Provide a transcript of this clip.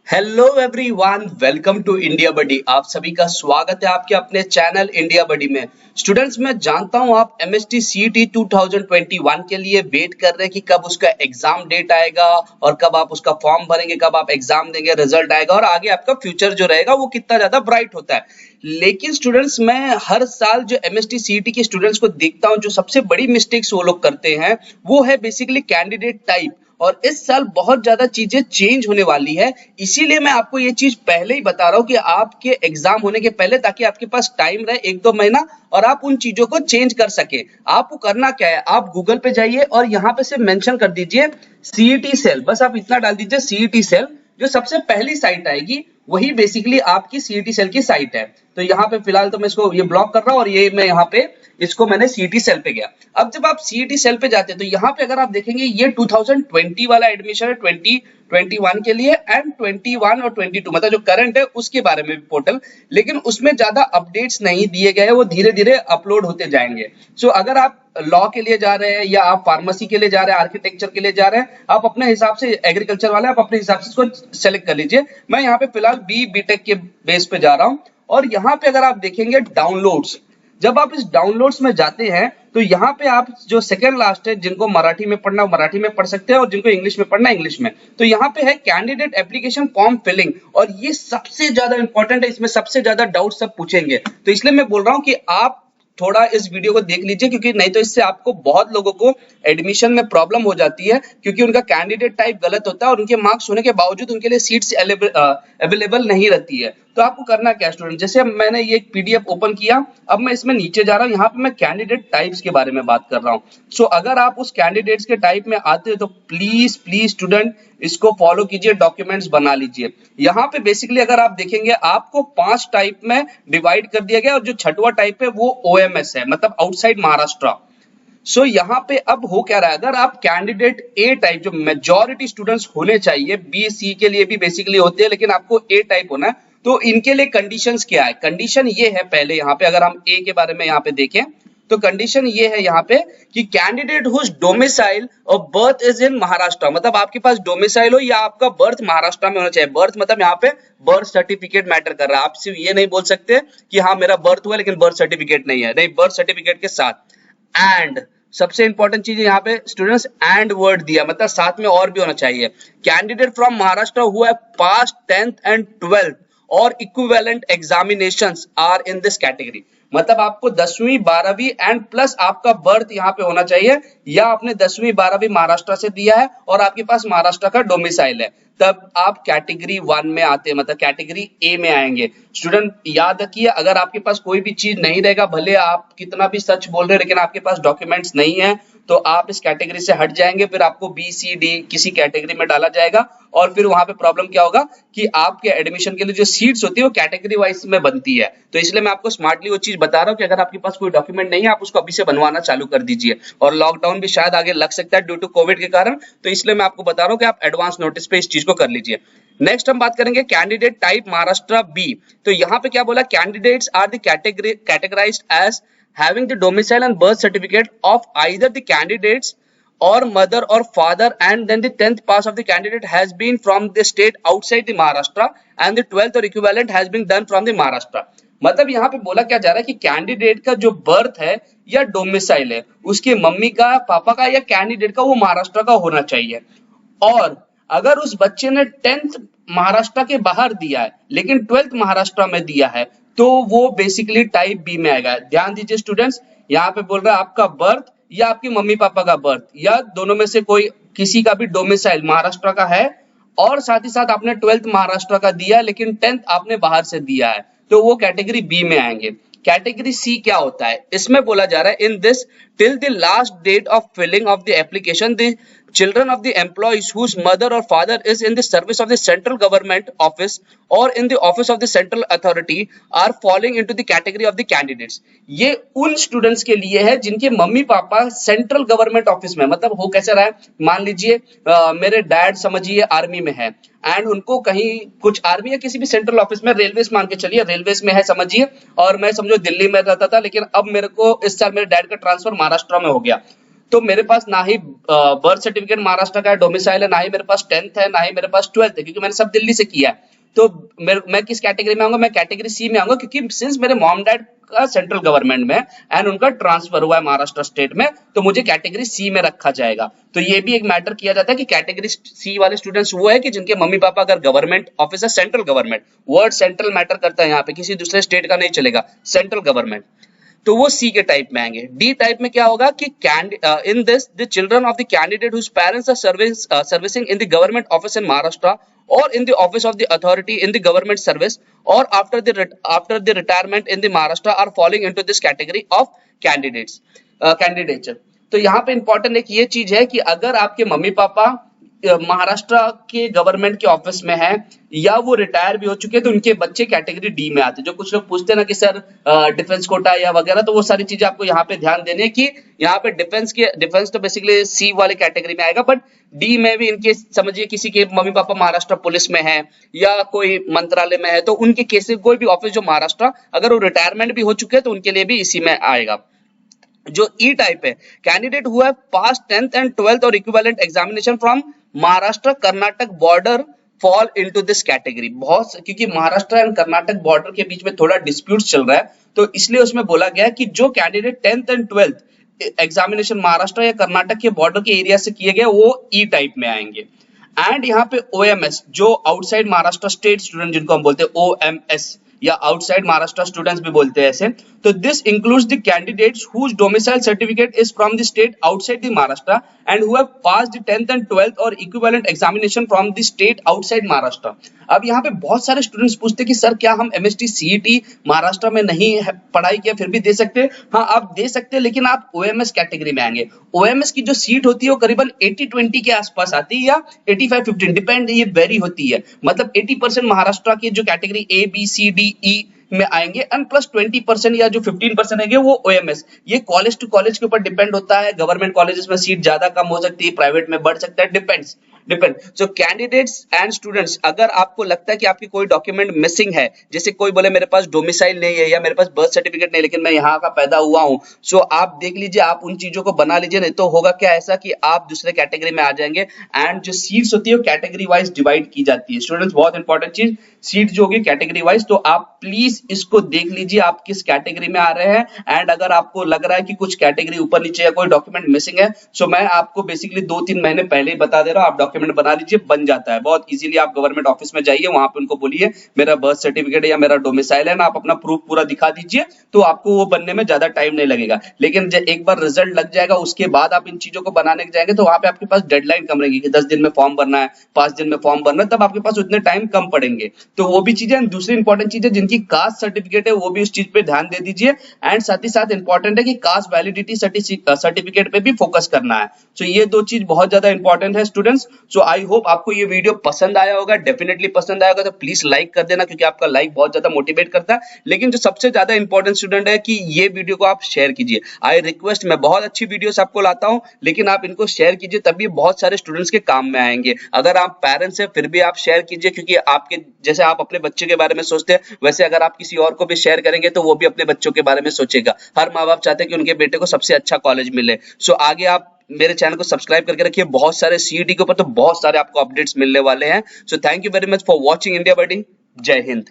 Hello everyone, welcome to India buddy. आप सभी का स्वागत है आपके अपने चैनल इंडिया बडी में। स्टूडेंट्स, मैं जानता हूं आप एमएसटी सीईटी 2021 के लिए वेट कर रहे हैं कि कब उसका एग्जाम डेट आएगा और कब आप उसका फॉर्म भरेंगे, कब आप एग्जाम देंगे, रिजल्ट आएगा और आगे आपका फ्यूचर जो रहेगा वो कितना ज्यादा ब्राइट होता है। लेकिन स्टूडेंट्स, मैं हर साल जो एमएसटी सीईटी के स्टूडेंट्स को देखता हूं, जो सबसे बड़ी मिस्टेक्स वो लोग करते हैं वो है बेसिकली कैंडिडेट टाइप। और इस साल बहुत ज्यादा चीजें चेंज होने वाली है, इसीलिए मैं आपको ये चीज पहले ही बता रहा हूं कि आपके एग्जाम होने के पहले, ताकि आपके पास टाइम रहे 1-2 महीना और आप उन चीजों को चेंज कर सके। आपको करना क्या है, आप गूगल पे जाइए और यहाँ पे से मेंशन कर दीजिए सीईटी सेल। बस आप इतना डाल दीजिए सीईटी सेल, जो सबसे पहली साइट आएगी वही बेसिकली आपकी सीईटी सेल की साइट है। तो यहाँ पे फिलहाल तो मैं इसको ये ब्लॉक कर रहा हूँ और ये मैं यहाँ पे इसको मैंने सीईटी सेल पे गया। अब जब आप सीईटी सेल पे जाते हैं तो यहाँ पे अगर आप देखेंगे ये 2020 वाला एडमिशन है 2021 के लिए, एंड 21 और 22 मतलब जो करंट है उसके बारे में भी पोर्टल, लेकिन उसमें ज्यादा अपडेट्स नहीं दिए गए हैं, वो धीरे धीरे अपलोड होते जाएंगे। सो अगर आप लॉ के लिए जा रहे हैं या आप फार्मेसी के लिए जा रहे हैं, आर्किटेक्चर के लिए जा रहे हैं, आप अपने हिसाब से, एग्रीकल्चर वाले आप अपने हिसाब से इसको सेलेक्ट कर लीजिए। मैं यहाँ पे फिलहाल बीटेक के बेस पे जा रहा हूँ और यहाँ पे अगर आप देखेंगे डाउनलोड्स, जब आप इस डाउनलोड्स में जाते हैं तो यहाँ पे आप जो सेकंड लास्ट है, जिनको मराठी में पढ़ना मराठी में पढ़ सकते हैं और जिनको इंग्लिश में पढ़ना इंग्लिश में, तो यहाँ पे है कैंडिडेट एप्लीकेशन फॉर्म फिलिंग। और ये सबसे ज्यादा इंपॉर्टेंट है, इसमें सबसे ज्यादा डाउट सब पूछेंगे, तो इसलिए मैं बोल रहा हूँ कि आप थोड़ा इस वीडियो को देख लीजिए, क्योंकि नहीं तो इससे आपको बहुत लोगों को एडमिशन में प्रॉब्लम हो जाती है, क्योंकि उनका कैंडिडेट टाइप गलत होता है और उनके मार्क्स होने के बावजूद उनके लिए सीट्स अवेलेबल नहीं रहती है। तो आपको करना क्या स्टूडेंट, जैसे मैंने ये एक पीडीएफ ओपन किया, अब मैं इसमें नीचे जा रहा हूँ, यहाँ पे मैं कैंडिडेट टाइप्स के बारे में बात कर रहा हूँ। सो अगर आप उस कैंडिडेट्स के टाइप में आते हो तो प्लीज प्लीज स्टूडेंट इसको फॉलो कीजिए, डॉक्यूमेंट्स बना लीजिए। यहाँ पे बेसिकली अगर आप देखेंगे आपको 5 टाइप में डिवाइड कर दिया गया और जो छठवां टाइप है वो ओएमएस है, मतलब आउटसाइड महाराष्ट्र। सो यहाँ पे अब हो क्या रहा है, अगर आप कैंडिडेट ए टाइप, जो मेजॉरिटी स्टूडेंट्स होने चाहिए, बी सी के लिए भी बेसिकली होते हैं लेकिन आपको ए टाइप होना है, तो इनके लिए कंडीशंस क्या है। कंडीशन ये है, पहले यहाँ पे अगर हम ए के बारे में यहाँ पे देखें तो कंडीशन ये है यहाँ पे कि कैंडिडेट हुज डोमिसाइल और बर्थ इज इन महाराष्ट्र, मतलब आपके पास डोमिसाइल हो या आपका बर्थ महाराष्ट्र में होना चाहिए। बर्थ मतलब यहाँ पे बर्थ सर्टिफिकेट मैटर कर रहा है, आप सिर्फ ये नहीं बोल सकते कि हाँ मेरा बर्थ हुआ लेकिन बर्थ सर्टिफिकेट नहीं है, नहीं, बर्थ सर्टिफिकेट के साथ। एंड सबसे इंपॉर्टेंट चीज है यहाँ पे स्टूडेंट्स, एंड वर्ड दिया, मतलब साथ में और भी होना चाहिए। Candidate from Maharashtra who have pass 10th and 12th और equivalent examinations are in this category, मतलब आपको 10वीं 12वीं एंड प्लस आपका बर्थ यहाँ पे होना चाहिए, या आपने 10वीं 12वीं महाराष्ट्र से दिया है और आपके पास महाराष्ट्र का डोमिसाइल है, तब आप कैटेगरी 1 में आते हैं, मतलब कैटेगरी ए में आएंगे। स्टूडेंट याद रखिए, अगर आपके पास कोई भी चीज नहीं रहेगा, भले आप कितना भी सच बोल रहे हैं लेकिन आपके पास डॉक्यूमेंट्स नहीं है, तो आप इस कैटेगरी से हट जाएंगे, फिर आपको बी सी डी किसी कैटेगरी में डाला जाएगा और फिर वहां पे प्रॉब्लम क्या होगा कि आपके एडमिशन के लिए जो सीट्स होती है वो कैटेगरी वाइज में बनती है। तो इसलिए मैं आपको स्मार्टली वो चीज बता रहा हूँ कि अगर आपके पास कोई डॉक्यूमेंट नहीं है, आप उसको अभी से बनवाना चालू कर दीजिए। और लॉकडाउन भी शायद आगे लग सकता है ड्यू टू कोविड के कारण, तो इसलिए मैं आपको बता रहा हूँ कि आप एडवांस नोटिस पे इस चीज को कर लीजिए। नेक्स्ट हम बात करेंगे कैंडिडेट टाइप महाराष्ट्र बी। तो यहाँ पे क्या बोला, candidates are the categorised as having the domicile and birth certificate of either the candidates or mother or father, and then the 10th pass of the candidate has been from the state outside the Maharashtra and the 12th or equivalent has been done from the Maharashtra। मतलब यहाँ पे बोला क्या जा रहा है कि candidate का जो बर्थ है या डोमिसाइल है, उसके मम्मी का, पापा का या कैंडिडेट का, वो महाराष्ट्र का होना चाहिए। और अगर उस बच्चे ने 10th महाराष्ट्र के बाहर दिया है लेकिन 12th महाराष्ट्र में दिया है, तो वो बेसिकली टाइप बी में आएगा। ध्यान दीजिए स्टूडेंट्स, यहाँ पे बोल रहा है आपका बर्थ या आपकी मम्मी पापा का बर्थ या दोनों में से कोई किसी का भी डोमिसाइल महाराष्ट्र का है और साथ ही साथ आपने 12th महाराष्ट्र का दिया लेकिन 10th आपने बाहर से दिया है, तो वो कैटेगरी बी में आएंगे। कैटेगरी सी क्या होता है, इसमें बोला जा रहा है in this till the last date of filling of the application the children of the employees whose mother or father is in the service of the central government office or in the office of the central authority are falling into the category of the candidates। ये उन students के लिए है जिनके mummy papa central government office में, मतलब हो कैसे रहा है, मान लीजिए मेरे डैड समझिए आर्मी में है एंड उनको कहीं कुछ आर्मी या किसी भी सेंट्रल ऑफिस में, रेलवेज मान के चलिए रेलवेज में है समझिए, और मैं समझो दिल्ली में रहता था लेकिन अब मेरे को इस साल मेरे डैड का ट्रांसफर महाराष्ट्र में हो गया, तो मेरे पास ना ही बर्थ सर्टिफिकेट महाराष्ट्र का डोमिसाइल है, ना ही मेरे पास 10th है, ना ही मेरे पास 12th है, क्योंकि मैंने सब दिल्ली से किया है। तो मैं किस कैटेगरी में आऊंगा? मैं कैटेगरी सी में आऊंगा, क्योंकि सिंस मेरे मॉम डैड का सेंट्रल गवर्नमेंट में एंड उनका ट्रांसफर हुआ है महाराष्ट्र स्टेट में, तो मुझे कैटेगरी सी में रखा जाएगा। तो ये भी एक मैटर किया जाता है कि कैटेगरी सी वाले स्टूडेंट्स वो है कि जिनके मम्मी पापा अगर government officer, central government, word central matter करता है यहाँ पे, किसी दूसरे स्टेट का नहीं चलेगा, सेंट्रल गवर्नमेंट, तो वो सी के टाइप में आएंगे। डी टाइप में क्या होगा कि in this the children of the candidate whose parents are servicing in the government office in Maharashtra और in the office of the authority in the government service or after the retirement in the Maharashtra are falling into this category of candidature। तो यहाँ पे important एक ये चीज है कि अगर आपके मम्मी पापा महाराष्ट्र के गवर्नमेंट के ऑफिस में है या वो रिटायर भी हो चुके हैं, तो उनके बच्चे कैटेगरी डी में आते हैं। जो कुछ लोग पूछते हैं ना कि सर डिफेंस कोटा या वगैरह, तो वो सारी चीजें आपको यहाँ पे ध्यान देने की, यहाँ पे डिफेंस तो बेसिकली सी वाले कैटेगरी में आएगा, बट डी में भी इनके समझिए किसी के मम्मी पापा महाराष्ट्र पुलिस में है या कोई मंत्रालय में है, तो उनके केस कोई भी ऑफिस जो महाराष्ट्र, अगर वो रिटायरमेंट भी हो चुके हैं तो उनके लिए भी इसी में आएगा। जो ई टाइप है, candidate who have pass 10th and 12th और equivalent examination from Maharashtra Karnataka border fall into this category. बहुत, क्योंकि महाराष्ट्र एंड कर्नाटक बॉर्डर के बीच में थोड़ा डिस्प्यूट चल रहा है, तो इसलिए उसमें बोला गया है कि जो candidate 10th and 12th examination Maharashtra या कर्नाटक के बॉर्डर के एरिया से किए गए वो ई टाइप में आएंगे। एंड यहाँ पे ओएमएस, जो आउटसाइड महाराष्ट्र स्टेट स्टूडेंट जिनको हम बोलते हैं ओएमएस या आउटसाइड महाराष्ट्र स्टूडेंट्स भी बोलते हैं ऐसे, तो this includes the candidates whose domicile certificate is from the state outside the Maharashtra and who have passed the 10th and 12th और equivalent examination from the state outside Maharashtra. अब यहाँ पे बहुत सारे स्टूडेंट्स पूछते हैं कि सर क्या हम एमएसटी सीईटी महाराष्ट्र में नहीं पढ़ाई किया फिर भी दे सकते हैं? हाँ, आप दे सकते हैं, लेकिन आप ओएमएस कैटेगरी में आएंगे। ओएमएस की जो सीट होती है वो करीबन 80-20 के आसपास आती है या 85-15, डिपेंड, ये वेरी होती है। मतलब 80% महाराष्ट्र की जो category A B C D E में आएंगे एंड प्लस 20% या जो 15% है वो ओएमएस। ये कॉलेज टू कॉलेज के ऊपर डिपेंड होता है। गवर्नमेंट कॉलेजेस में सीट ज्यादा कम हो सकती है, प्राइवेट में बढ़ सकता है, depends. So candidates and students, अगर आपको लगता है कि आपकी कोई डॉक्यूमेंट मिसिंग है, जैसे कोई बोले मेरे पास डोमिसाइल नहीं है या मेरे पास बर्थ सर्टिफिकेट नहीं लेकिन मैं यहाँ का पैदा हुआ हूँ, सो आप देख लीजिए, आप उन चीजों को बना लीजिए, नहीं तो होगा क्या ऐसा कि आप दूसरे कैटेगरी में आ जाएंगे। एंड जो सीट्स होती है वो कैटेगरी वाइज डिवाइड की जाती है। स्टूडेंट्स, बहुत इंपॉर्टेंट चीज, सीट जो होगी कैटेगरी वाइज, तो आप प्लीज इसको देख लीजिए आप किस कैटेगरी में आ रहे हैं। एंड अगर आपको लग रहा है कि कुछ कैटेगरी ऊपर नीचे या कोई डॉक्यूमेंट मिसिंग है, सो मैं आपको बेसिकली 2-3 महीने पहले ही बता दे रहा हूं, आप डॉक्यूमेंट बना लीजिए, बन जाता है बहुत इजीली। आप गवर्नमेंट ऑफिस में जाइए, वहां पे उनको बोलिए मेरा बर्थ सर्टिफिकेट या मेरा डोमिसाइल है ना, आप अपना प्रूफ पूरा दिखा दीजिए, तो आपको वो बनने में ज्यादा टाइम नहीं लगेगा। लेकिन जब एक बार रिजल्ट लग जाएगा उसके बाद आप इन चीजों को बनाने जाएंगे तो वहां पे आपके पास डेडलाइन कम रहेगी कि 10 दिन में फॉर्म भरना है, 5 दिन में फॉर्म भरना है, तब आपके पास उतने टाइम कम पड़ेंगे। तो वो भी चीजें। दूसरी इंपॉर्टेंट चीज है, जिनकी कास्ट सर्टिफिकेट है वो भी उस चीज पे ध्यान दे दीजिए। एंड साथ ही साथ इंपॉर्टेंट है कि कास्ट वैलिडिटी सर्टिफिकेट पे भी फोकस करना है। सो ये दो चीज बहुत ज्यादा इंपॉर्टेंट है स्टूडेंट्स। सो आई होप आपको ये वीडियो पसंद आया होगा, डेफिनेटली पसंद आया होगा तो प्लीज लाइक कर देना, क्योंकि आपका लाइक बहुत ज्यादा मोटिवेट करता है। लेकिन जो सबसे ज्यादा इंपॉर्टेंट स्टूडेंट है कि ये वीडियो को आप शेयर कीजिए। आई रिक्वेस्ट, मैं बहुत अच्छी वीडियोस आपको लाता हूं, लेकिन आप इनको शेयर कीजिए, तभी बहुत सारे स्टूडेंट्स के काम में आएंगे। अगर आप पेरेंट्स हैं फिर भी आप शेयर कीजिए, क्योंकि आपके जैसे आप अपने बच्चे के बारे में सोचते हैं, वैसे अगर आप किसी और को भी शेयर करेंगे तो वो भी अपने बच्चों के बारे में सोचेगा। हर माँ बाप चाहते हैं कि उनके बेटे को सबसे अच्छा कॉलेज मिले। सो आगे आप मेरे चैनल को सब्सक्राइब करके रखिए। बहुत सारे सीईटी के ऊपर तो बहुत सारे आपको अपडेट्स मिलने वाले हैं। So thank you very much for watching India buddy. जय हिंद।